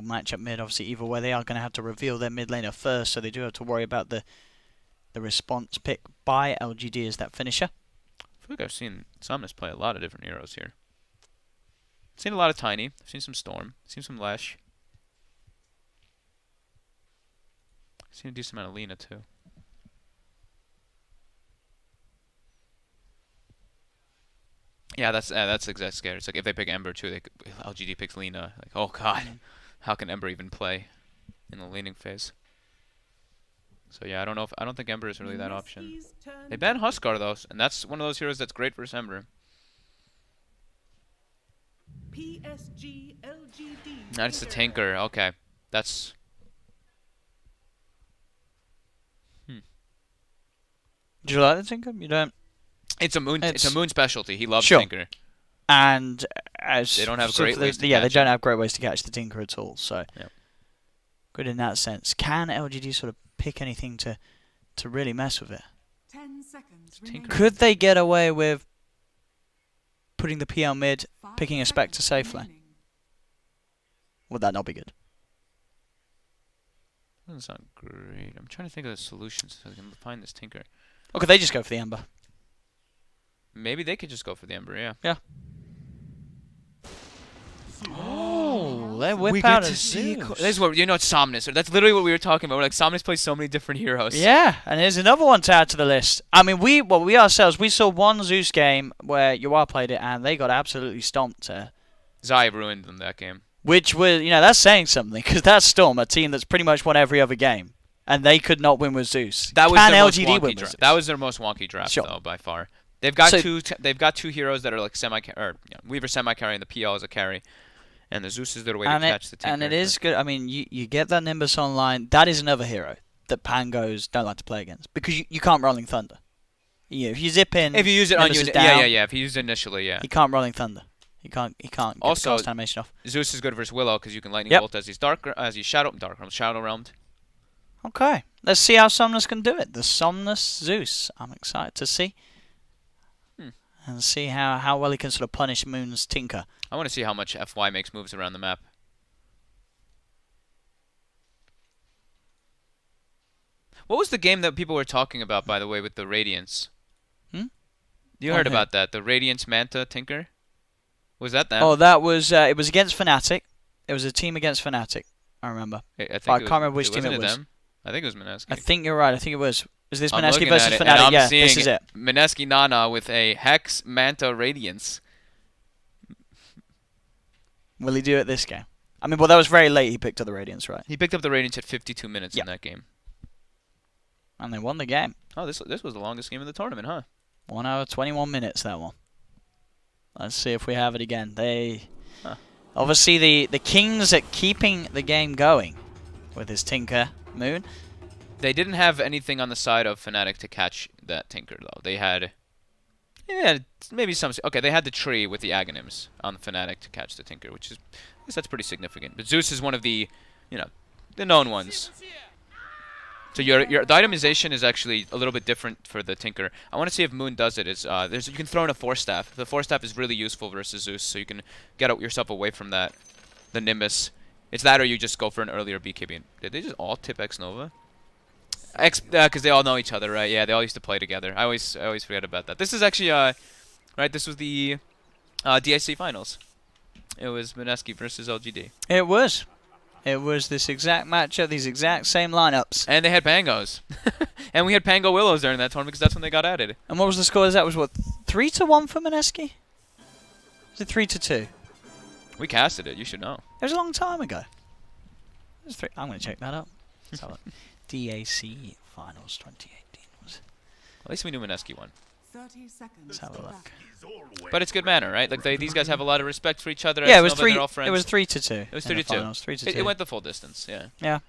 matchup mid. Obviously, either way, they are going to have to reveal their mid laner first, so they do have to worry about the response pick by LGD as that finisher. I feel like I've seen Somnus play a lot of different heroes here. I've seen a lot of Tiny. I've seen some Storm. I've seen some Lash. I've seen a decent amount of Lina too. Yeah, that's exactly scary. It's like if they pick Ember too, LGD picks Lina. Like, oh god, how can Ember even play in the laning phase? So yeah, I don't think Ember is really that option. They ban Huskar though, and that's one of those heroes that's great versus Ember. PSG.LGD. That's the Tinker. Okay, that's. Do you like the Tinker? You don't. It's a moon specialty. He loves Sure. Tinker. And as They don't have great ways to they catch don't him. have great ways to catch the Tinker at all. So Yep. good in that sense. Can LGD sort of pick anything to really mess with it? 10 seconds Tinker. remaining. Could they get away with putting the PL mid, 5 picking a Spectre seconds safe lane? remaining. Would that not be good? Doesn't sound great. I'm trying to think of the solutions so I can find this Tinker. Or could they just go for the Ember? Maybe they could just go for the Ember. Yeah. Yeah. Oh, they whip We out get a to see. Zeus. This is what it's Somnus. That's literally what we were talking about. Like Somnus plays so many different heroes. Yeah, and here's another one to add to the list. I mean, we ourselves, we saw one Zeus game where Yuar played it, and they got absolutely stomped. Zai ruined them that game. Which was, that's saying something, because that's Storm, a team that's pretty much won every other game, and they could not win with Zeus. That was Can their most LGD wonky win with draft. Zeus? That was their most wonky draft, Sure. though, by far. They've got So- two heroes that are like Weaver semi carry and the PL as a carry, and the Zeus is their way to catch the Tinker. And it is good. I mean, you get that Nimbus online. That is another hero that Pangos don't like to play against, because you can't Rolling Thunder. If you zip in, If you use it on Nimbus you, is down, yeah. If you use it initially, yeah. he can't Rolling Thunder. He can't get Also, the cast animation off. Zeus is good versus Willow because you can lightning Yep. bolt as he's shadow realmed. Okay, let's see how Somnus can do it. The Somnus Zeus. I'm excited to see. And see how well he can sort of punish Moon's Tinker. I want to see how much FY makes moves around the map. What was the game that people were talking about, by the way, with the Radiance? You heard about that? The Radiance Manta Tinker? Was that them? Oh, that was it was against Fnatic. It was a team against Fnatic. I remember. I think I can't remember which team it was. Them? I think it was Mineski. I think you're right. I think it was. Is this I'm Mineski looking versus at it, and Fnatic? I'm Yeah, seeing this is it. Mineski Nana with a Hex Manta Radiance. Will he do it this game? I mean, well, that was very late. He picked up the Radiance, right? He picked up the Radiance at 52 minutes Yep. in that game. And they won the game. Oh, this was the longest game of the tournament, huh? 1 hour 21 minutes. That one. Let's see if we have it again. Obviously the Kings are keeping the game going with his Tinker Moon. They didn't have anything on the side of Fnatic to catch that Tinker, though. They had... Yeah, maybe some... Okay, they had the tree with the Aghanims on the Fnatic to catch the Tinker, which is... I guess that's pretty significant. But Zeus is one of the, the known ones. So the itemization is actually a little bit different for the Tinker. I want to see if Moon does it. You can throw in a Force Staff. The Force Staff is really useful versus Zeus, so you can get yourself away from that. The Nimbus. It's that or you just go for an earlier BKB. Did they just all tip X Nova? Because they all know each other, right? Yeah, they all used to play together. I always forget about that. This is actually, right, this was the DIC finals. It was Mineski versus LGD. It was. It was this exact matchup, these exact same lineups. And they had Pangos. And we had Pango Willows during that tournament because that's when they got added. And what was the score? That was what, 3-1 for Mineski? Was it 3-2? We casted it. You should know. It was a long time ago. It was I'm going to check that up. Let's have a look. DAC Finals 2018 was. At least we knew Mineski won. 30 seconds. Let's have a look. But it's good manner, right? Like these guys have a lot of respect for each other. Yeah, it was They're all 3. friends. It was 3-2. It was in the 3-2. finals, 3-2. It went the full distance. Yeah. Yeah.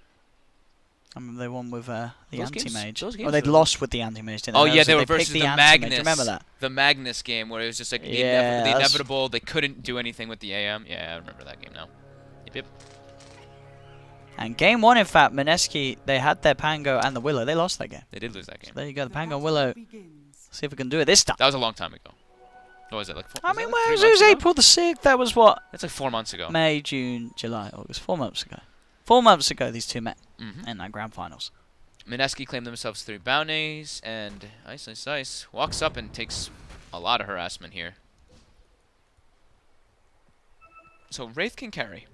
I remember they won with the Those games- anti-mage. those Oh, games they'd were- lost with the anti-mage, didn't they? Oh That yeah, was they it, were picked versus the anti-mage. Magnus. Remember that? The Magnus game where it was just like Yeah, the that's- inevitable. They couldn't do anything with the AM. Yeah, I remember that game now. Yep. And game 1, in fact, Mineski, they had their Pango and the Willow. They lost that game. They did lose that game. So there you go, the Pango and battle Willow. begins. See if we can do it this time. That was a long time ago. What was it, like 4 I was mean, that, like, where 3 was months it? ago? April the 6th? That was what? That's like 4 months ago. May, June, July, August. 4 months ago. 4 months ago, these two met Mm-hmm. in that grand finals. Mineski claimed themselves 3 bounties, and Ice walks up and takes a lot of harassment here. So Wraith can carry.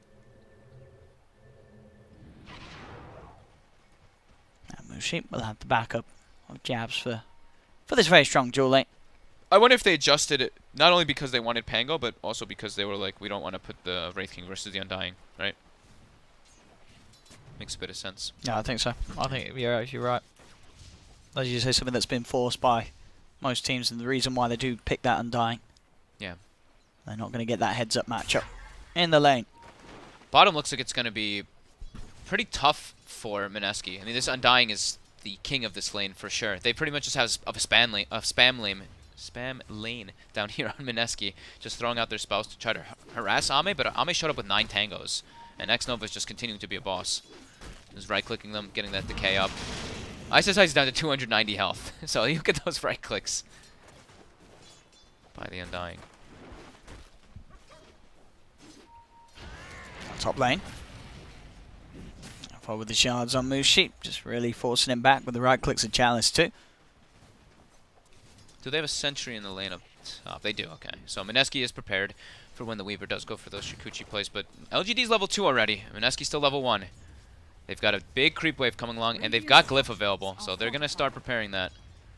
And Mushi will have the backup of jabs for this very strong dual lane. I wonder if they adjusted it, not only because they wanted Pango, but also because they were like, we don't want to put the Wraith King versus the Undying, right? Makes a bit of sense. Yeah, I think so. I think you're right. As you say, something that's been forced by most teams, and the reason why they do pick that Undying. Yeah. They're not going to get that heads-up matchup in the lane. Bottom looks like it's going to be pretty tough for Mineski. I mean, this Undying is the king of this lane for sure. They pretty much just have a spam lane down here on Mineski, just throwing out their spouse to try to harass Ame, but Ame showed up with 9 tangos, and X-Nova is just continuing to be a boss. Just right-clicking them, getting that decay up. ISSI is down to 290 health, so you get those right clicks by the Undying. Top lane. Forward the shards on Mushi, just really forcing him back with the right clicks of Chalice too. Do they have a sentry in the lane up top? They do, okay. So Mineski is prepared for when the Weaver does go for those Shikuchi plays, but LGD's level 2 already. Mineski's still level 1. They've got a big creep wave coming along, and they've got Glyph available, so they're going to start preparing that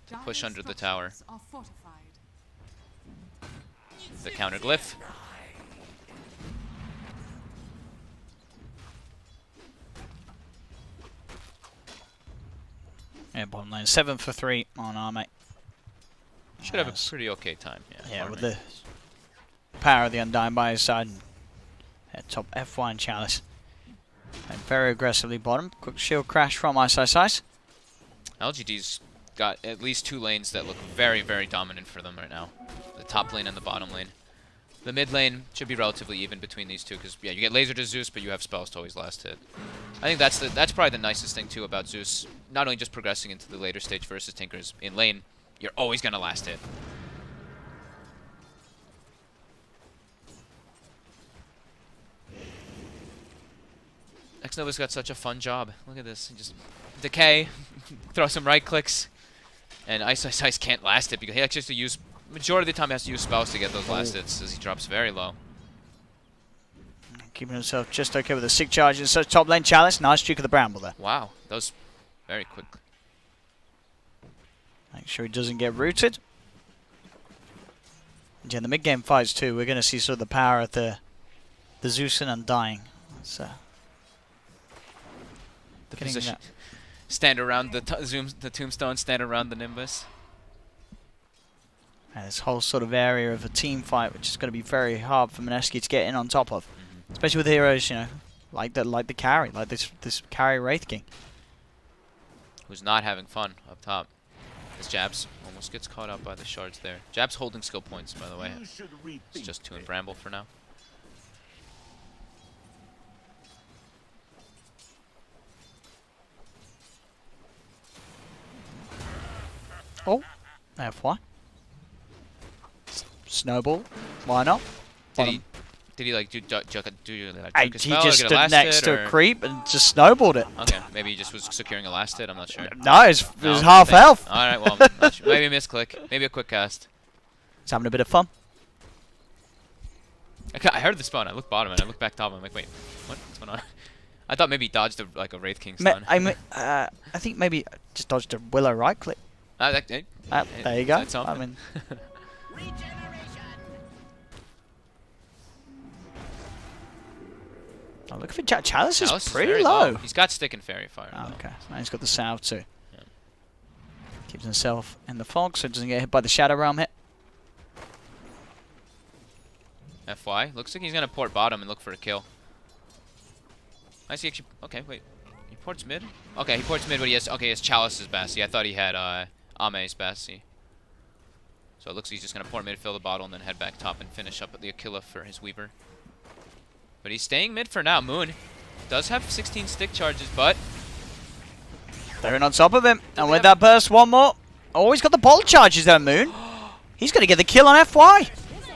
to push under the tower. The counter Glyph. Yeah, bottom lane 7 for 3 on Ame. Should have a pretty okay time. Yeah, with the power of the Undying by his side. And top F1 Chalice. And very aggressively bottom. Quick shield crash from Ice. LGD's got at least 2 lanes that look very, very dominant for them right now. The top lane and the bottom lane. The mid lane should be relatively even between these two, because yeah, you get laser to Zeus, but you have spells to always last hit. I think that's probably the nicest thing too about Zeus. Not only just progressing into the later stage versus Tinkers in lane, you're always gonna last hit. X-Nova's got such a fun job. Look at this. Just decay, throw some right clicks, and Ice can't last it because he actually has to use, majority of the time he has to use spells to get those last hits as he drops very low. Keeping himself just okay with the 6 charges. So top lane Chalice. Nice streak of the Bramble there. Wow, that was very quick. Make sure he doesn't get rooted. And yeah, in the mid-game fights too, we're going to see sort of the power of the Zeus and Undying. So the position. Stand around the tombstone, stand around the Nimbus. And this whole sort of area of a team fight, which is going to be very hard for Mineski to get in on top of. Especially with heroes, you know, like the carry, like this carry Wraith King. Who's not having fun up top. As Jabs almost gets caught up by the shards there. Jabs holding skill points, by the way. It's just 2 in Bramble for now. Oh, F1. Snowball. Why not? Did he like do like He spell, just get a stood last next hit, to or? a creep and just snowballed it. Okay, maybe he just was securing a last hit. I'm not sure. No, it was No, half health. All right, well, not sure. Maybe a misclick, maybe a quick cast. He's having a bit of fun. I heard the spawn. I looked bottom and I looked back top. I'm like, wait, what's going on? I thought maybe he dodged like a Wraith King stun. I think maybe just dodged a Willow right click. There There you go. That's something. I mean, oh, look for Chalice is pretty very low. He's got Stick and Fairy Fire. Oh, though. okay, so now he's got the salve too. Yeah. Keeps himself in the fog so he doesn't get hit by the Shadow Realm hit. FY. Looks like he's going to port bottom and look for a kill. I see actually. Okay, wait. He ports mid? Okay, he ports mid, but he has Chalice's Bassi. I thought he had Ame's Bassi. So it looks like he's just going to port mid, fill the bottle, and then head back top and finish up at the Aquila for his Weaver. But he's staying mid for now. Moon does have 16 stick charges, but They're in on top of him. And with that burst, one more. Oh, he's got the bolt charges there, Moon. He's going to get the kill on FY.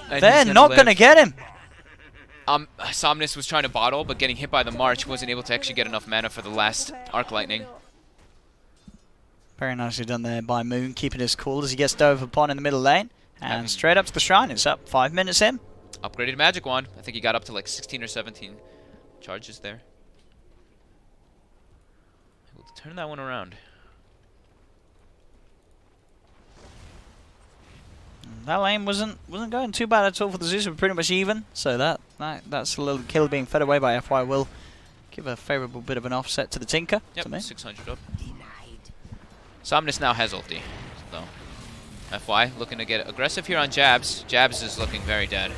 And They're he's not going to live. get him. Somnus was trying to bottle, but getting hit by the March wasn't able to actually get enough mana for the last Arc Lightning. Very nicely done there by Moon, keeping his cool as he gets dove upon in the middle lane. And straight up to the shrine. It's up 5 minutes in. Upgraded Magic Wand. I think he got up to like 16 or 17 charges there. We'll turn that one around. That lane wasn't going too bad at all for the Zeus. We're pretty much even. So that's a little kill being fed away by FY will give a favourable bit of an offset to the Tinker. Yep, to me. 600 up. Somnus now has ulti. So FY looking to get aggressive here on Jabs. Jabs is looking very dead.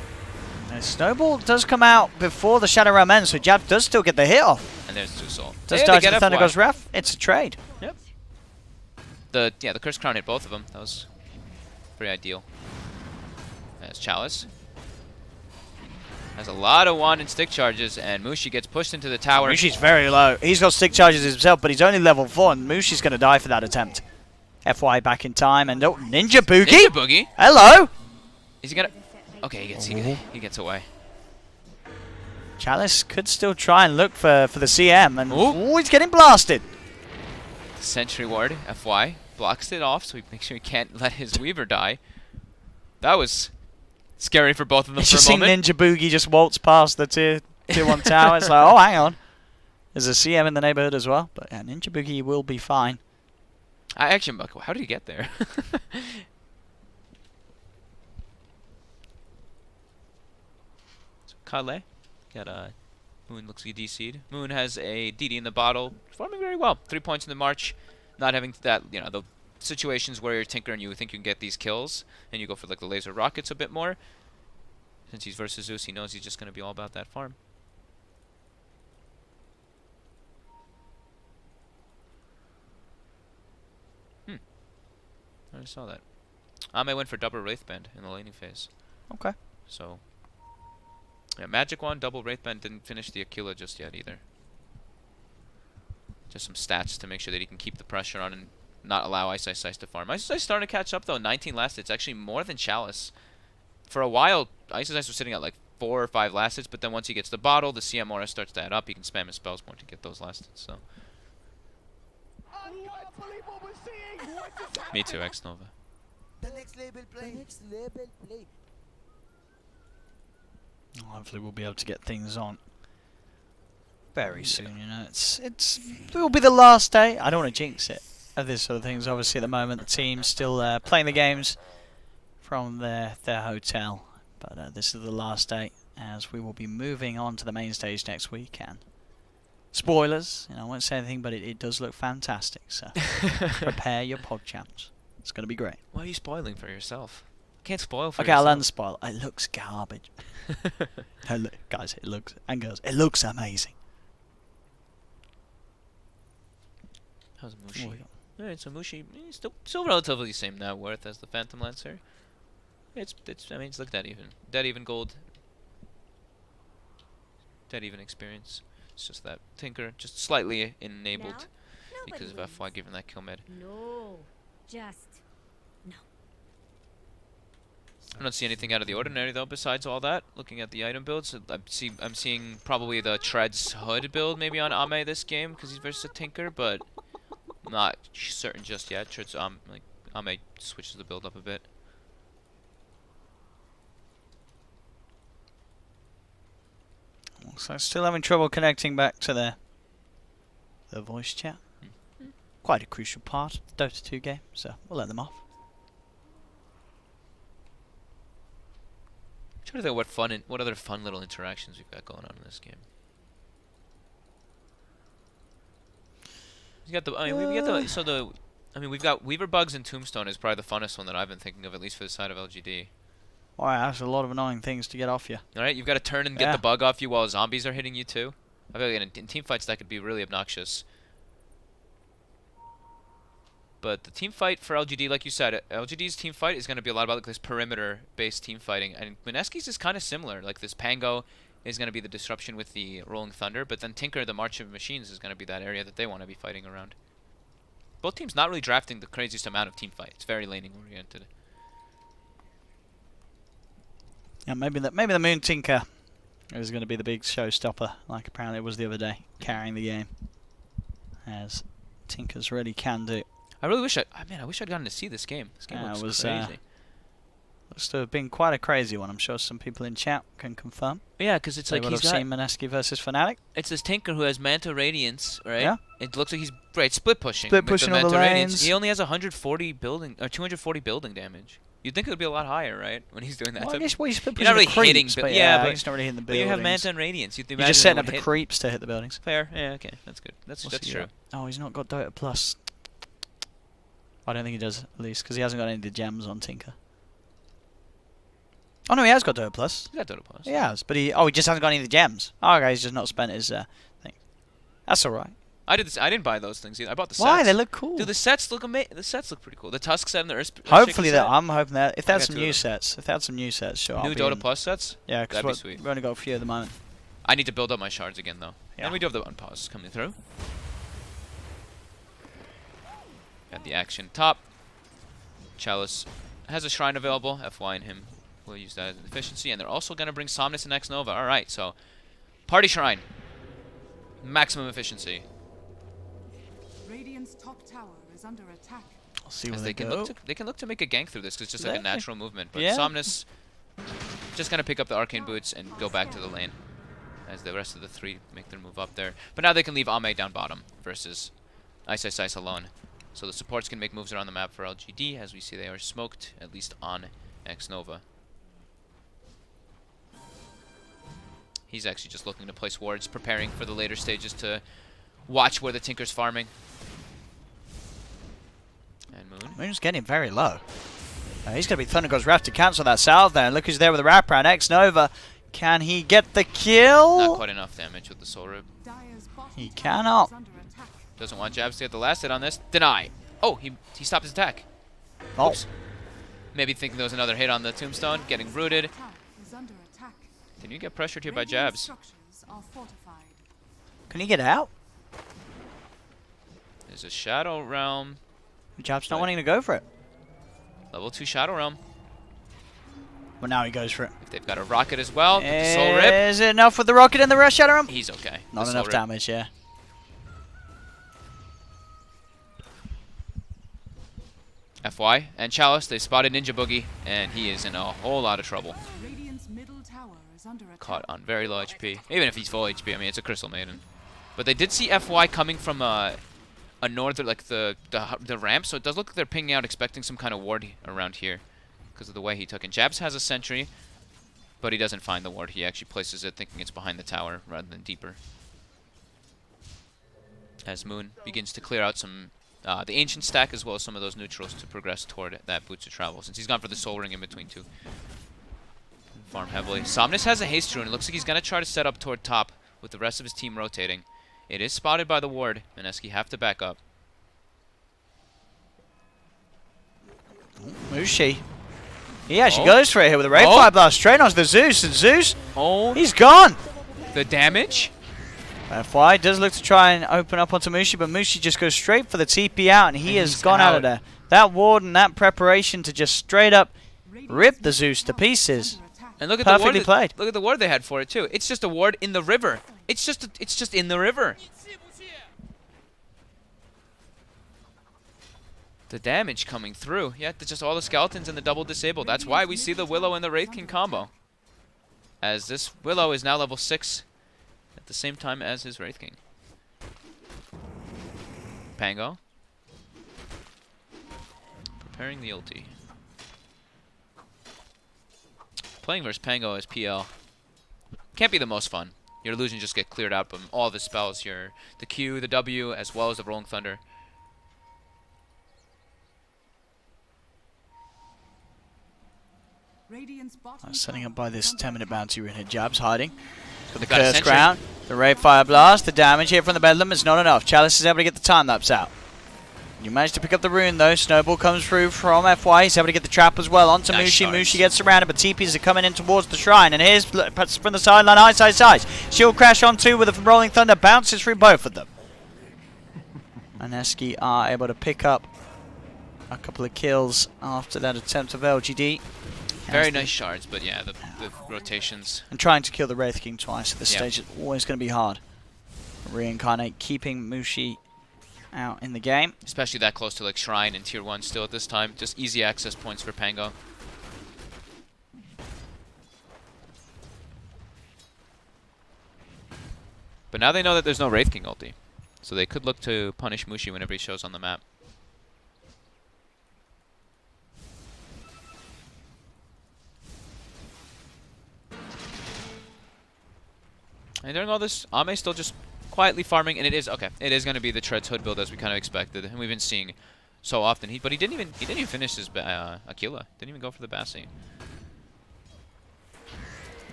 And Snowball does come out before the Shadow Realm ends, so Jab does still get the hit off. And there's Zeus ult. Does Hey, dodge they the get Thunder FY. God's Wrath. It's a trade. Yep. The Curse Crown hit both of them. That was pretty ideal. There's Chalice. Has a lot of wand and stick charges, and Mushi gets pushed into the tower. Mushi's very low. He's got stick charges himself, but he's only level 4, and Mushi's going to die for that attempt. FY back in time, and oh, Ninja Boogie. Ninja Boogie. Hello. Is he gonna? Okay, he gets away. Chalice could still try and look for the CM, and Ooh. he's getting blasted. Sentry Ward. FY blocks it off, so he makes sure he can't let his Weaver die. That was scary for both of them It's for just a seeing moment. Ninja Boogie just waltz past the tier 1 tower. It's like, oh, hang on. There's a CM in the neighborhood as well, but yeah, Ninja Boogie will be fine. I actually, how did he get there? So Kale got Moon looks like a DC'd. Moon has a DD in the bottle, performing very well. 3 points in the March, not having that, the situations where you're Tinker and you think you can get these kills, and you go for like the laser rockets a bit more. Since he's versus Zeus, he knows he's just going to be all about that farm. I saw that. Ame went for double Wraithband in the laning phase. Okay. So, yeah, Magic Wand, double Wraithband, didn't finish the Aquila just yet either. Just some stats to make sure that he can keep the pressure on and not allow Ice Ice to farm. Ice Ice starting to catch up though, 19 last hits, actually more than Chalice. For a while, Ice Ice was sitting at like 4 or 5 last hits, but then once he gets the bottle, the CM aura starts to add up, he can spam his spells more to get those last hits, so. Me too, X Nova. The next label play. Hopefully we'll be able to get things on very soon, it will be the last day. I don't want to jinx it of this sort of things. Obviously at the moment the team's still playing the games from their hotel, but this is the last day as we will be moving on to the main stage next week. And spoilers, I won't say anything, but it does look fantastic, so prepare your pod champs. It's going to be great. Why are you spoiling for yourself? Can't spoil for Okay, yourself. I'll unspoil. It looks garbage. Guys, it looks, and girls, it looks amazing. How's Mushi? Alright, so Mushi still relatively the same net worth as the Phantom Lancer. It's like dead even gold, dead even experience. It's just that Tinker just slightly enabled because of FY given that kill mid. No, just no. I don't see anything out of the ordinary though. Besides all that, looking at the item builds, I'm seeing probably the Treads Hood build maybe on Ame this game because he's versus a Tinker, but not certain just yet. Treads Ame switches the build up a bit. So still having trouble connecting back to the voice chat. Quite a crucial part of the Dota 2 game, so we'll let them off. I'm trying to think what other fun little interactions we've got going on in this game. We got we've got Weaver Bugs and Tombstone is probably the funnest one that I've been thinking of, at least for the side of LGD. Alright, that's a lot of annoying things to get off you. Alright, you've got to turn and get the bug off you while zombies are hitting you too. I feel like in team fights that could be really obnoxious. But the team fight for LGD, like you said, LGD's team fight is going to be a lot about like this perimeter-based team fighting. And Mineski's is kind of similar. Like this Pango is going to be the disruption with the Rolling Thunder, but then Tinker, the March of Machines, is going to be that area that they want to be fighting around. Both teams not really drafting the craziest amount of team fight. It's very laning oriented. Yeah, maybe the Moon Tinker is going to be the big showstopper, like apparently it was the other day, carrying the game, as Tinkers really can do. I really wish I wish I'd gotten to see this game. This game Yeah, looks it was, crazy. Looks to have been quite a crazy one. I'm sure some people in chat can confirm. Yeah, because it's They like would he's have got. seen Mineski versus Fnatic. It's this Tinker who has Manta Radiance, right? Yeah. It looks like he's split pushing. Split with pushing the all the Manta Radiance. lanes. He only has 140 building or 240 building damage. You'd think it would be a lot higher, right? When he's doing that. Well, I type guess he's split You're not pushing really the hitting, creeps, but but yeah, yeah, but- he's not really hitting the But buildings. you have Manta and Radiance. You'd You're imagine just it setting would up the hit. creeps to hit the buildings. Fair. Yeah. Okay. That's good. That's What's he true. got? Oh, he's not got Dota Plus. I don't think he does, at least, because he hasn't got any of the gems on Tinker. Oh no, he has got Dota Plus. He's got Dota Plus. He has, but he just hasn't got any of the gems. Oh, okay, he's just not spent his thing. That's all right. I did this. I didn't buy those things either. I bought the sets. Why? They look cool. Dude, the sets look amazing. The sets look pretty cool. The Tusk set and the Earth. Hopefully, set. I'm hoping that if I that's got some two new of sets, sure. I'll New be Dota in. Plus sets. Yeah, That'd be because sweet. we've only got a few at the moment. I need to build up my shards again though. Yeah. And we do have the unpause coming through. Got the action top. Chalice has a shrine available. FY and him will use that as an efficiency, and they're also going to bring Somnus and Ex Nova. All right, so party shrine, maximum efficiency. Radiant's top tower is under attack. I'll see where As they they can go. look to make a gank through this because it's just like a Exactly. natural movement. But Yeah. Somnus just gonna pick up the arcane boots and go back to the lane as the rest of the three make their move up there. But now they can leave Ame down bottom versus Ice alone. So the supports can make moves around the map for LGD. As we see, they are smoked at least on Ex Nova. He's actually just looking to place wards, preparing for the later stages to watch where the Tinker's farming. And Moon. Moon's getting very low. He's going to be Thunder God's Wrath to cancel that salve there. Look who's there with the wraparound. Ex Nova. Can he get the kill? Not quite enough damage with the Soul Rib. Dire's bottom He tower cannot. is under attack. Doesn't want Jabs to get the last hit on this. Deny. Oh, he stopped his attack. Oh, Oops. Maybe thinking there was another hit on the tombstone. Getting rooted. Tower is under attack. Can you get pressured here by Radiant Jabs? structures are fortified. can he get out? There's a Shadow Realm. Jab's not Right. wanting to go for it. Level 2 Shadow Realm. Well, now he goes for it. If they've got a rocket as well. With the Soul Rip. Is it enough with the rocket and the rush Shadow Realm? He's okay. Not The Soul enough Rip. damage, yeah. FY and Chalice, they spotted Ninja Boogie, and he is in a whole lot of trouble. Radiant's middle tower is under attack. Caught on very low HP. Even if he's full HP, I mean, it's a Crystal Maiden. But they did see FY coming from a northern, like the ramp, so it does look like they're pinging out, expecting some kind of ward around here because of the way he took it. Jabs has a sentry, but he doesn't find the ward. He actually places it thinking it's behind the tower rather than deeper. As Moon begins to clear out some the ancient stack as well as some of those neutrals to progress toward that boots of travel, since he's gone for the soul ring in between two. Farm heavily. Somnus has a haste rune. It looks like he's going to try to set up toward top with the rest of his team rotating. It is spotted by the ward. Mineski have to back up. Mushi. He actually Oh. goes for it here with a Ray Oh. Fire Blast straight onto the Zeus, and Zeus, Oh, he's gone. the damage? FY does look to try and open up onto Mushi, but Mushi just goes straight for the TP out, and he And has he's gone out of out. there. That ward and that preparation to just straight up Radiant's rip the middle Zeus to tower is pieces. under attack. And look at Perfectly the ward. played. Look at the ward they had for it too. It's just a ward in the river. It's just in the river. The damage coming through. Yeah, it's just all the skeletons and the double disabled. That's why we see the Willow and the Wraith King combo. As this Willow is now level 6 at the same time as his Wraith King. Pango. Preparing the ulti. Playing versus Pango as PL can't be the most fun. Your illusions just get cleared out from all of his spells. The Q, the W, as well as the Rolling Thunder. Radiant's bottom Setting up tower by is this under 10-minute attack. bounty rune here. Jab's hiding. Got the They've got a Curse sentry. Crown, the Ray Fire Blast, the damage here from the Bedlam is not enough. Chalice is able to get the time-lapse out. You managed to pick up the rune though. Snowball comes through from FY. He's able to get the trap as well onto Nice Mushi. shards. Mushi gets surrounded, but TPs are coming in towards the shrine. And here's from the sideline, Ice. Shield crash on two with a Rolling Thunder. Bounces through both of them. Mineski are able to pick up a couple of kills after that attempt of LGD. Very nice shards, but yeah, the rotations. And trying to kill the Wraith King twice at this Yeah. stage is always going to be hard. Reincarnate keeping Mushi out in the game. Especially that close to like Shrine and Tier 1 still at this time. Just easy access points for Pango. But now they know that there's no Wraith King ulti. So they could look to punish Mushi whenever he shows on the map. And during all this, Ame's still just quietly farming, and it is going to be the Treads Hood build as we kind of expected, and we've been seeing so often. But he didn't even finish his Aquila. Didn't even go for the Bassi.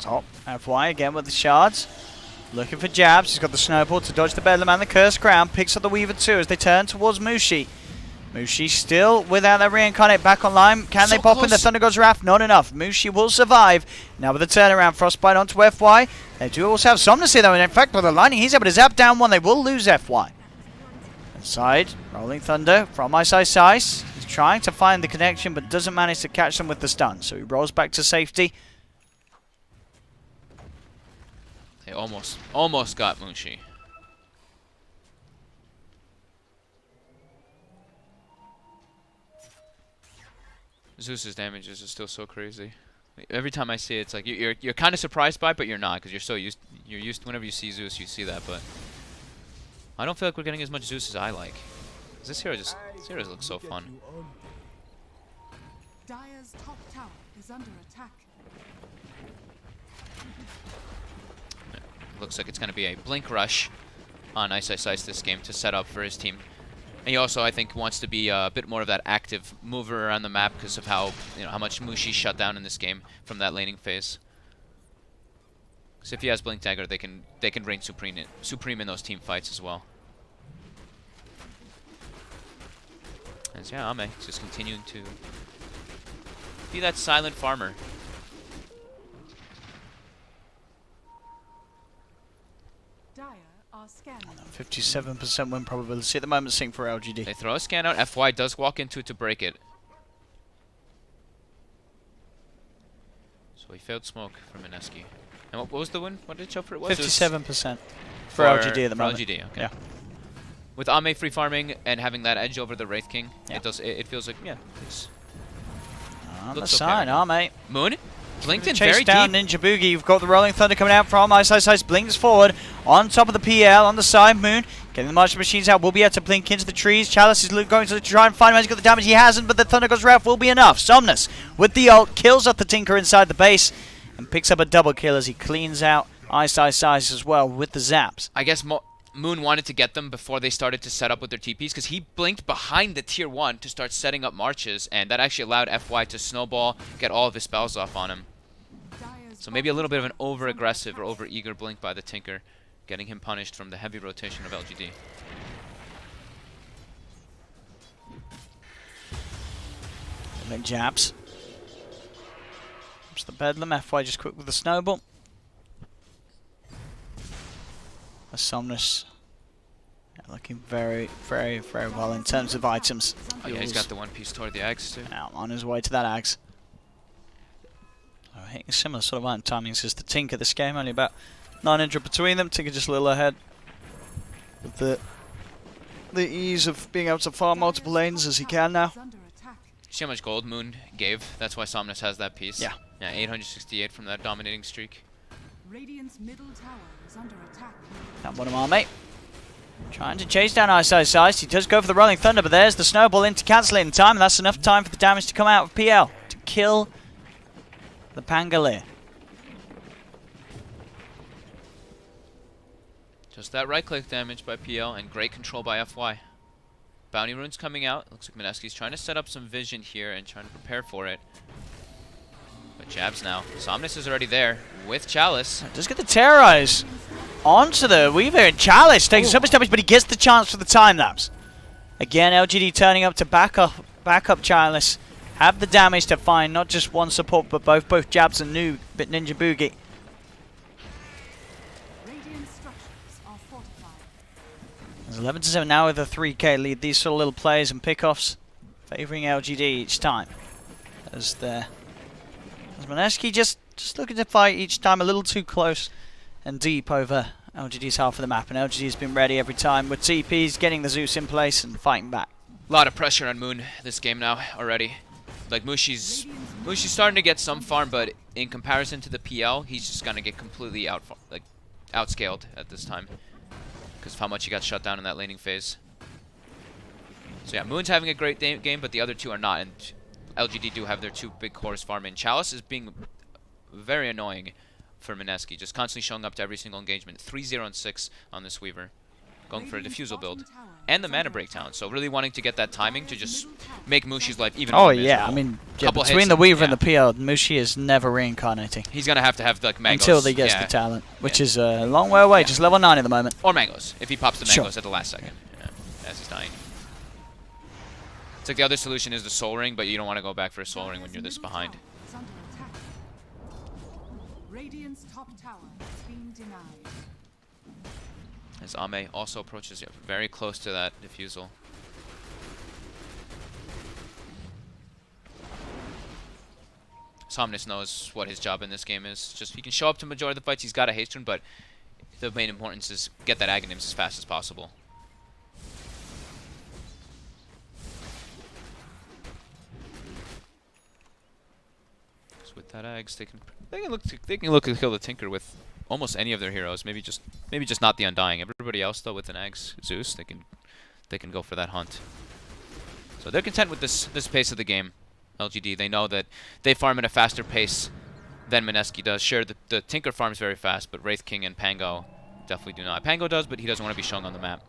Top FY again with the shards. Looking for jabs. He's got the snowball to dodge the Bedlam and the Cursed Crown. Picks up the Weaver too as they turn towards Mushi. Mushi still without their Reincarnate back online. Can they pop in the Thunder God's Wrath? Not enough. Mushi will survive. Now with the turnaround, Frostbite onto FY. They do also have Somnus here though. And in fact, with the Lightning, he's able to zap down one. They will lose FY. Inside, Rolling Thunder from Ice. He's trying to find the connection but doesn't manage to catch them with the stun. So he rolls back to safety. They almost got Mushi. Zeus's damages are still so crazy. Every time I see it, it's like you're kind of surprised by it, but you're not because you're used whenever you see Zeus, you see that. But I don't feel like we're getting as much Zeus as I like. This hero just looks so fun. Dire's top tower is under attack. Looks like it's going to be a blink rush on Ice this game to set up for his team. And he also, I think, wants to be a bit more of that active mover around the map because of how much Mushi shut down in this game from that laning phase. Because if he has Blink Dagger, they can reign supreme in those team fights as well. And so, yeah, Ame just continuing to be that silent farmer. Dire are scanning. 57% win probability at the moment, sync for LGD. They throw a scan out. FY does walk into it to break it. So he failed smoke from Mineski. And what was the win? What did it show for it? Was 57% for LGD at the moment. For LGD, okay. Yeah. With Ame free farming and having that edge over the Wraith King, Yeah. it feels like, yeah, it's On the looks okay side, right now. mate. Moon blinked in Chase very down deep. Ninja Boogie. You've got the Rolling Thunder coming out from Ice. Blinks forward. On top of the PL, on the side, Moon. Getting the Martial Machines out. Will be able to blink into the trees. Chalice is going to try and find him. He's got the damage. He hasn't, but the Thunder God's Wrath will be enough. Somnus with the ult. Kills up the Tinker inside the base. And picks up a double kill as he cleans out Ice as well with the zaps. I guess Moon wanted to get them before they started to set up with their TPs because he blinked behind the tier 1 to start setting up marches, and that actually allowed FY to snowball, get all of his spells off on him. So maybe a little bit of an over-aggressive or over-eager blink by the Tinker, getting him punished from the heavy rotation of LGD. And then jabs. Comes the Bedlam. FY just quick with the snowball. The Somnus looking very well in terms of items. Oh yeah, he's got the one piece toward the Axe too. Out on his way to that Axe. So hitting similar sort of item timings as the Tinker this game, only about 900 between them. Tinker just a little ahead. With the ease of being able to farm multiple lanes as he can now. See how much gold Moon gave? That's why Somnus has that piece. Yeah. Yeah, 868 from that dominating streak. Radiant's middle tower is under attack. That bottom arm, mate. Trying to chase down Ice. He does go for the Rolling Thunder, but there's the snowball in to cancel it in time, and that's enough time for the damage to come out of PL to kill the Pangolier. Just that right-click damage by PL and great control by FY. Bounty runes coming out. Looks like Mineski's trying to set up some vision here and trying to prepare for it. But jabs now. Somnus is already there with Chalice. Does get the Terrorize onto the Weaver, and Chalice taking so much damage, but he gets the chance for the time lapse. Again, LGD turning up to back up Chalice. Have the damage to find not just one support, but both jabs and Ninja Boogie. Radiant structures are fortified. There's 11-7 now with a 3k lead. These sort of little plays and pickoffs favouring LGD each time as their As Mineski just looking to fight each time a little too close and deep over LGD's half of the map, and LGD's been ready every time with TPs, getting the Zeus in place and fighting back. A lot of pressure on Moon this game now already. Like Mushi's starting to get some farm, but in comparison to the PL, he's just gonna get completely outscaled at this time because of how much he got shut down in that laning phase. So yeah, Moon's having a great game, but the other two are not, and LGD do have their two big cores farming. Chalice is being very annoying for Mineski, just constantly showing up to every single engagement. 3-0 and 6 on this Weaver, going for a diffusal build and the mana break talent. So really wanting to get that timing to just make Mushi's life even more miserable. I mean, between the Weaver and the PL, Mushi is never reincarnating. He's gonna have like mangoes until he gets the talent, which is a long way away. Just level 9 at the moment. Or mangoes if he pops the mangoes at the last second. As he's dying. It's like the other solution is the Soul Ring, but you don't want to go back for a Soul Ring when you're this behind. Radiant's top tower is being denied. As Ame also approaches very close to that diffusal. Somnus knows what his job in this game is. Just he can show up to majority of the fights. He's got a haste rune, but the main importance is get that Aghanims as fast as possible. So with that Aghs, they can look to kill the Tinker with almost any of their heroes. Maybe just not the Undying. Everybody else though with an Aghs Zeus, they can go for that hunt. So they're content with this pace of the game. LGD, they know that they farm at a faster pace than Mineski does. Sure, the Tinker farms very fast, but Wraith King and Pango definitely do not. Pango does, but he doesn't want to be shown on the map.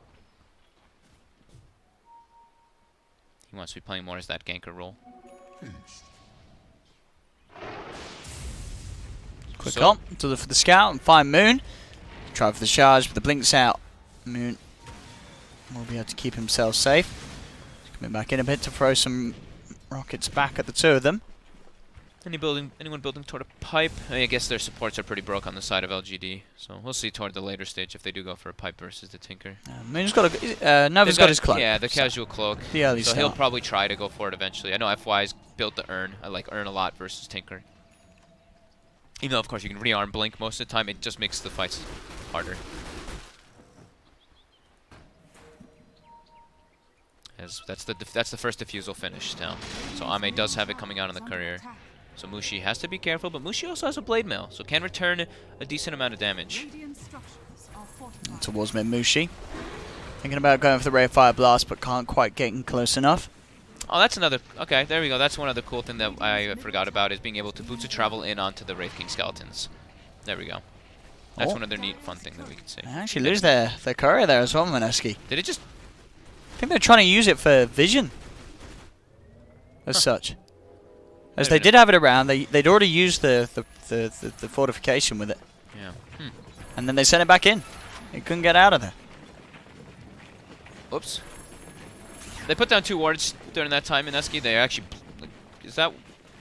He wants to be playing more as that ganker role. Quick on to look for the scout and find Moon. Try for the charge, but the blink's out. Moon will be able to keep himself safe. He's coming back in a bit to throw some rockets back at the two of them. Anyone building toward a pipe? I guess their supports are pretty broke on the side of LGD, so we'll see toward the later stage if they do go for a pipe versus the Tinker. Moon's got a Nova's got his cloak. Yeah, the casual cloak. The early so start. he'll probably try to go for it eventually. I know FY's built the Urn. I like Urn a lot versus Tinker. Even though, of course, you can rearm Blink most of the time, it just makes the fights harder. As that's the first diffusal finished now. So Ame does have it coming out on the courier. So Mushi has to be careful, but Mushi also has a blade mail, so can return a decent amount of damage. Towards mid Mushi. Thinking about going for the Ray of Fire Blast, but can't quite get in close enough. Oh, that's another... Okay, there we go. That's one other cool thing that I forgot about, is being able to boots of travel in onto the Wraith King skeletons. There we go. That's one other neat, fun thing that we can see. They actually lose their courier there as well, Mineski. Did it just... I think they're trying to use it for vision. As such. As they did have it around, they'd already used the fortification with it. Yeah. And then they sent it back in. It couldn't get out of there. Oops. They put down 2 wards during that time in Mineski. They actually...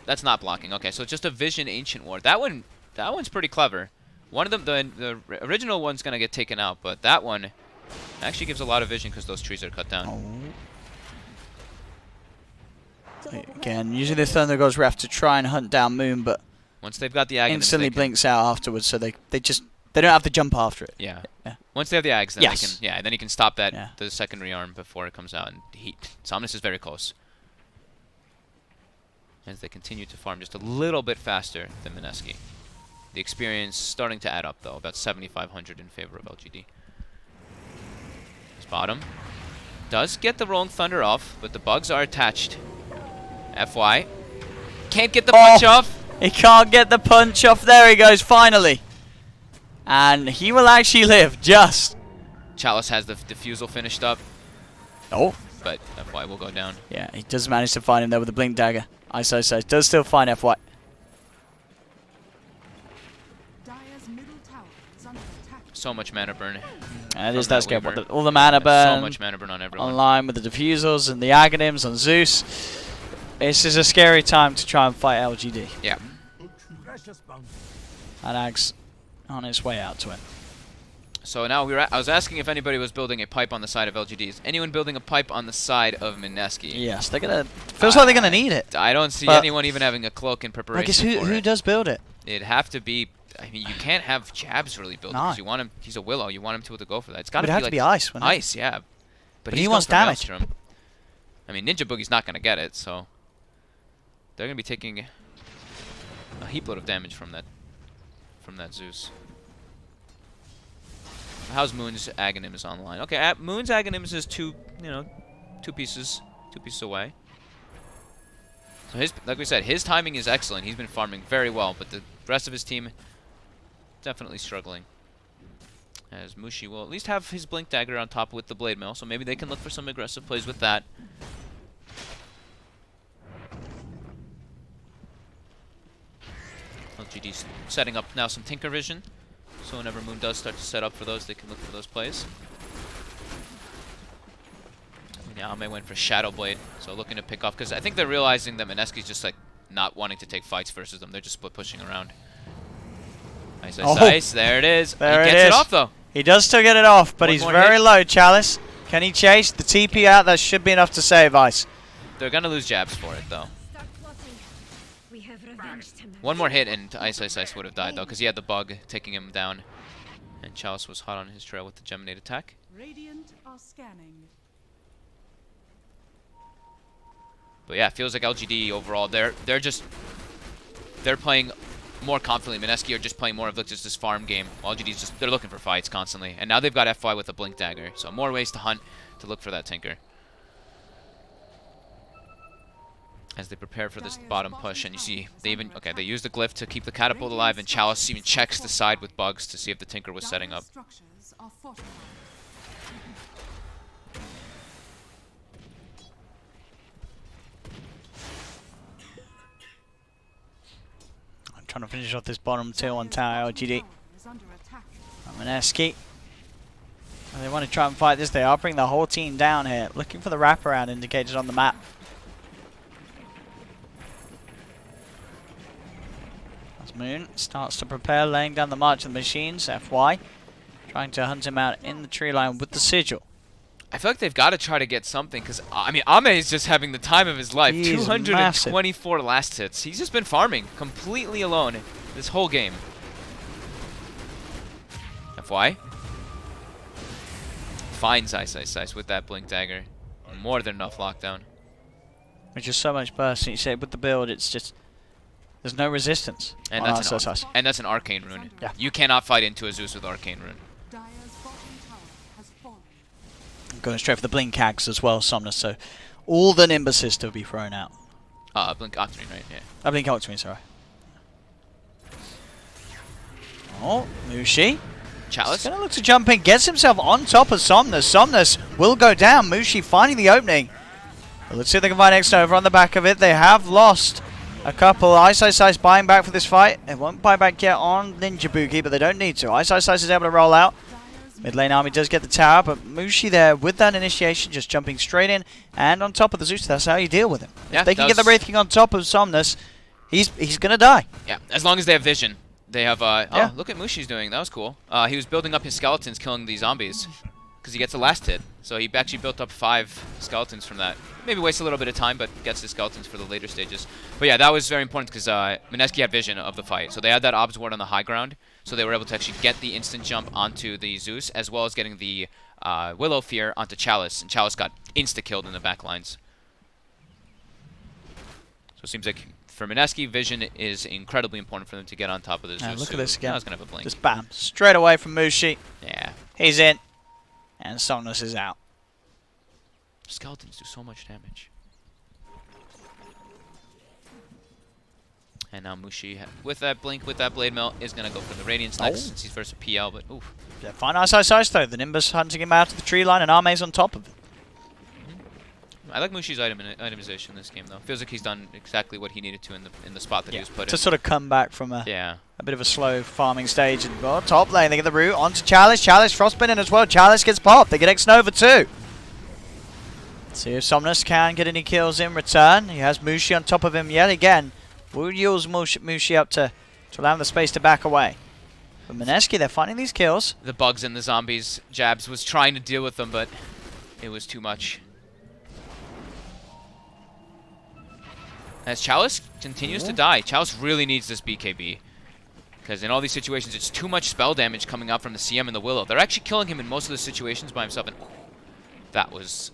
That's not blocking. Okay, so it's just a Vision Ancient Ward. That one's pretty clever. One of them, the original one's going to get taken out, but that one actually gives a lot of vision because those trees are cut down. Again, usually the Thunder Gods have to try and hunt down Moon, but once they've got the Aghanims, instantly blinks out afterwards, so they don't have to jump after it. Yeah. Once they have the Aghs, then they can. Yeah, then you can stop that the second rearm before it comes out. And Somnus is very close. As they continue to farm just a little bit faster than Mineski. The experience starting to add up though, about 7,500 in favor of LGD. His bottom does get the Rolling Thunder off, but the bugs are attached. FY can't get the punch off. He can't get the punch off. There he goes, finally. And he will actually live, just. Chalice has the diffusal finished up. Oh. But FY will go down. Yeah, he does manage to find him there with the Blink Dagger. ISO says, does still find FY. So much mana burn. And it is that scale. All the mana burn. So much mana burn on everyone. Online with the diffusals and the Aghanims on Zeus. This is a scary time to try and fight LGD. Yeah. And Aghs on his way out to him. So now I was asking if anybody was building a pipe on the side of LGD. Is anyone building a pipe on the side of Mineski? Yes, they're gonna. Feels like they're gonna need it. I don't see But anyone even having a cloak in preparation. I guess for who it. does build it? It'd have to be. I mean, you can't have Jabs really build No. because you want him. He's a Willow. You want him to be able to go for that. It's got It'd to have be to like be ice. Wouldn't it? ice, yeah. But he he's wants going for damage. Maelstrom. I mean, Ninja Boogie's not going to get it, so they're going to be taking a heap load of damage from that Zeus. How's Moon's Aghanims online? Okay, Moon's Aghanims is two pieces away. So like we said, his timing is excellent. He's been farming very well, but the rest of his team definitely struggling. As Mushi will at least have his Blink Dagger on top with the Blade Mail, so maybe they can look for some aggressive plays with that. LGD's setting up now some Tinker Vision, so whenever Moon does start to set up for those, they can look for those plays. Yeah, Ame went for Shadow Blade, so looking to pick off, because I think they're realizing that Mineski's just like not wanting to take fights versus them. They're just split pushing around. Nice, nice. There it is. There he it gets is. it off though. He does still get it off, but One he's more very hit. low. Chalice, can he chase the TP out? That should be enough to save Ice. They're gonna lose Jabs for it though. Start plotting. We have revenge tonight. One more hit and Ice would have died though, because he had the bug taking him down. And Chalice was hot on his trail with the Geminate attack. Radiant are scanning. But yeah, it feels like LGD overall, they're playing more confidently. Mineski are just playing more of just this farm game. LGD's just, they're looking for fights constantly. And now they've got FY with a Blink Dagger. So more ways to hunt to look for that Tinker. As they prepare for this bottom push, and you see they they use the glyph to keep the catapult alive, and Chalice even checks the side with bugs to see if the Tinker was setting up. Structures are fortified. I'm trying to finish off this bottom tier on tower. LGD. Is under attack. Mineski. They want to try and fight this. They are bringing the whole team down here, looking for the wraparound indicated on the map. As Moon starts to prepare, laying down the march of the machines. FY trying to hunt him out in the tree line with the sigil. I feel like they've got to try to get something, because, I mean, Ame is just having the time of his life. He is 224 last hits. He's just been farming completely alone this whole game. FY. Finds Ice with that Blink Dagger. More than enough lockdown. Which is so much burst. You say with the build, it's just there's no resistance. And on that's an Arcane Rune. Yeah. You cannot fight into a Zeus with Arcane Rune. Dire's bottom tower has fallen. Going straight for the blink axe as well, Somnus. So all the Nimbuses to be thrown out. Blink Octarine, right? Yeah. Blink Octarine, sorry. Oh, Mushi. Chalice. He's going to look to jump in, gets himself on top of Somnus. Somnus will go down. Mushi finding the opening. Well, let's see if they can find X-Nova on the back of it. They have lost a couple. Ice buying back for this fight. They won't buy back yet on Ninja Boogie, but they don't need to. Ice is able to roll out. Mid lane army does get the tower, but Mushi there with that initiation, just jumping straight in and on top of the Zeus. That's how you deal with him. Yeah, If they can get the Wraith King on top of Somnus, he's going to die. Yeah, as long as they have vision. They have, Yeah. oh, look at Mushi's doing. That was cool. He was building up his skeletons, killing these zombies. Because he gets the last hit. So he actually built up 5 skeletons from that. Maybe wastes a little bit of time, but gets the skeletons for the later stages. But yeah, that was very important because Mineski had vision of the fight. So they had that Obs Ward on the high ground. So they were able to actually get the instant jump onto the Zeus, as well as getting the Willow Fear onto Chalice. And Chalice got insta-killed in the back lines. So it seems like for Mineski, vision is incredibly important for them to get on top of the Zeus. Now look at this again. I was going to have a blink. Just bam. Straight away from Mushi. Yeah. He's in. And Somnus is out. Skeletons do so much damage. And now Mushi, with that blink, with that blade melt, is going to go for the Radiance next, since he's versus PL, but oof. Yeah, fine Ice though. The Nimbus hunting him out of the tree line and Arme's on top of it. I like Mushi's itemization in this game, though. Feels like he's done exactly what he needed to in the spot that he was put To in. sort of come back from a Yeah. bit of a slow farming stage. And top lane, they get the root onto Chalice. Chalice frostbitten as well. Chalice gets popped. They get X-Nova too. Let's see if Somnus can get any kills in return. He has Mushi on top of him yet again. Will use Mushi up to allow him the space to back away. But Mineski, they're finding these kills. The bugs and the zombies. Jabs was trying to deal with them, but it was too much. As Chalice continues to die, Chalice really needs this BKB. Because in all these situations, it's too much spell damage coming out from the CM and the Willow. They're actually killing him in most of the situations by himself, and that was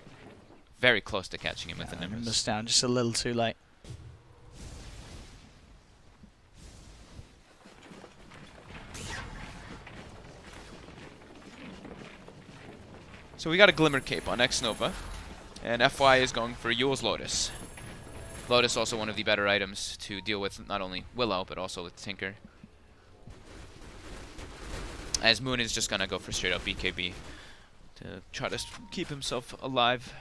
very close to catching him with the Nimbus. Nimbus down just a little too late. So we got a Glimmer Cape on X-Nova, and FY is going for Yule's Lotus. Lotus also one of the better items to deal with not only Willow, but also with Tinker. As Moon is just gonna go for straight up BKB to try to keep himself alive